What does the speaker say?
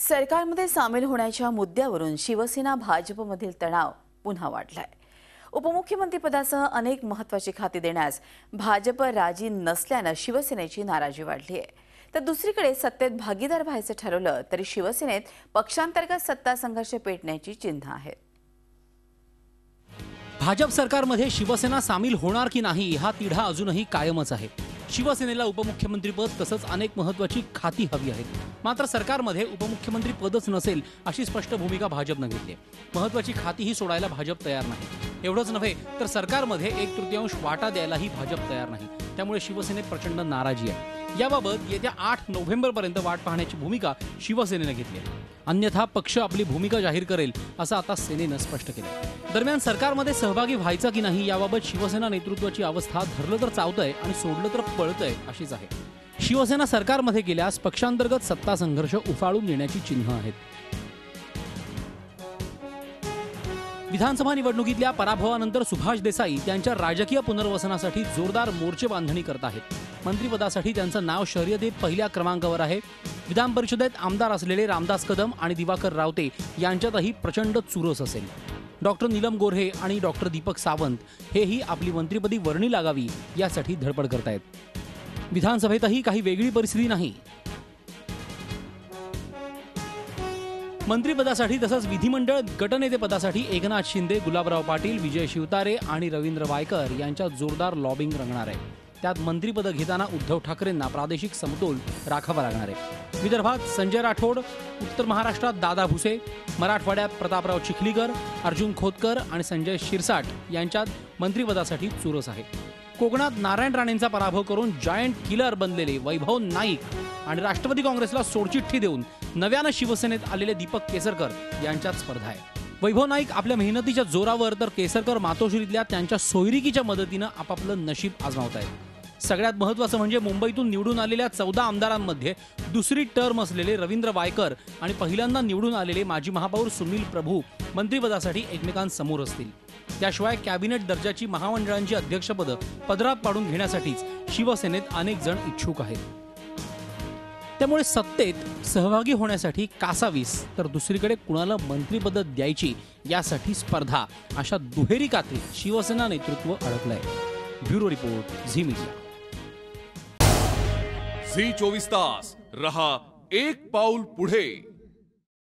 सरकारमध्ये सामील होण्याच्या मुद्द्यावरून शिवसेना भाजपमधील तणाव पुन्हा वाढलाय। उपमुख्यमंत्रीपदासह अनेक महत्त्वाची खाती देण्यास भाजप राजी नसल्याने शिवसेनेची नाराजी वाढली आहे। तर दुसरीकडे सत्तेत भागीदार व्हायचं ठरवलं तरी शिवसेनेत पक्षांतर्गत सत्ता संघर्ष पेटण्याची चिन्ह आहेत। भाजप सरकारमध्ये शिवसेना सामील होणार की नाही हा तिढा अजूनही कायमच आहे। शिवसेनेला उपमुख्यमंत्रीपद तसंच अनेक महत्त्वाची खाती हवी आहेत। मात्र सरकारमध्ये उपमुख्यमंत्री पदच नसेल अशी स्पष्ट भूमिका भाजपने घेतली आहे। महत्त्वाची खातीही सोडायला भाजप तयार नाही। एवढंच नव्हे तर सरकारमध्ये 1/3 वाटा द्यायलाही भाजप तयार नाही। त्यामुळे शिवसेनेत प्रचंड नाराजी आहे। याबाबत येत्या 8 नोव्हेंबरपर्यंत वाट पाहण्याची भूमिका शिवसेनेने घेतली आहे। अन्यथा पक्ष आपली भूमिका जाहीर करेल असं आता सेनेनं स्पष्ट केलं। दरम्यान सरकारमध्ये सहभागी व्हायचा की नाही याबाबत शिवसेना नेतृत्वाची अवस्था धरलं तर चावतंय आणि सोडलं तर पळतंय अशीच आहे। शिवसेना सरकारमध्ये गेल्यास पक्षांतर्गत सत्ता संघर्ष उफाळून येण्याची चिन्ह आहेत। विधानसभा निवडणुकीतल्या पराभवानंतर सुभाष देसाई त्यांच्या राजकीय पुनर्वसनासाठी जोरदार मोर्चे बांधणी करत आहेत। मंत्रिपदासाठी त्यांचं नाव शर्यतीत पहिल्या क्रमांकावर आहे। विधान परिषदेत आमदार असलेले रामदास कदम आणि दिवाकर रावते यांच्यातही प्रचंड चुरस असेल। डॉक्टर नीलम गोऱ्हे आणि डॉक्टर दीपक सावंत हेही आपली मंत्रिपदी वर्णी लागावी यासाठी धडपड करतायत। विधानसभेतही काही वेगळी परिस्थिती नाही। मंत्रिपदासाठी तसंच विधिमंडळ गटनेतेपदासाठी एकनाथ शिंदे, गुलाबराव पाटील, विजय शिवतारे आणि रवींद्र वायकर यांच्यात जोरदार लॉबिंग रंगणार आहे। त्यात मंत्रिपद घेताना उद्धव ठाकरेंना प्रादेशिक समतोल राखावा लागणार आहे। विदर्भात संजय राठोड, उत्तर महाराष्ट्रात दादा भुसे, मराठवाड्यात प्रतापराव चिखलीकर, अर्जुन खोतकर आणि संजय शिरसाट यांच्यात मंत्रिपदासाठी चुरस आहे। कोकणात नारायण राणेंचा पराभव करून जायंट किलर बनलेले वैभव नाईक आणि राष्ट्रवादी काँग्रेसला सोडचिठ्ठी देऊन नव्यानं शिवसेनेत आलेले दीपक केसरकर यांच्यात स्पर्धा आहे। वैभव नाईक आपल्या मेहनतीच्या जोरावर तर केसरकर मातोश्रीतल्या त्यांच्या सोयरिकीच्या मदतीनं आपापलं नशीब आजमावत आहेत। सगळ्यात महत्त्वाचं म्हणजे मुंबईतून निवडून आलेल्या 14 आमदारांमध्ये दुसरी टर्म असलेले रवींद्र वायकर आणि पहिल्यांदा निवडून आलेले माजी महापौर सुनील प्रभू मंत्रिपदासाठी एकमेकांसमोर असतील। त्याशिवाय कॅबिनेट दर्जाची महामंडळांची अध्यक्षपदं पदरात पाडून घेण्यासाठीच शिवसेनेत अनेक जण इच्छुक आहेत। त्यामुळे सत्तेत सहभागी होण्यासाठी कासावीस तर दुसरीकडे कुणाला मंत्रिपद द्यायची यासाठी स्पर्धा अशा दुहेरी कात्रीत शिवसेना नेतृत्व अडकलंय। Bureau report, Zee media. Zee 24 तास रहा एक पाऊल पुढे।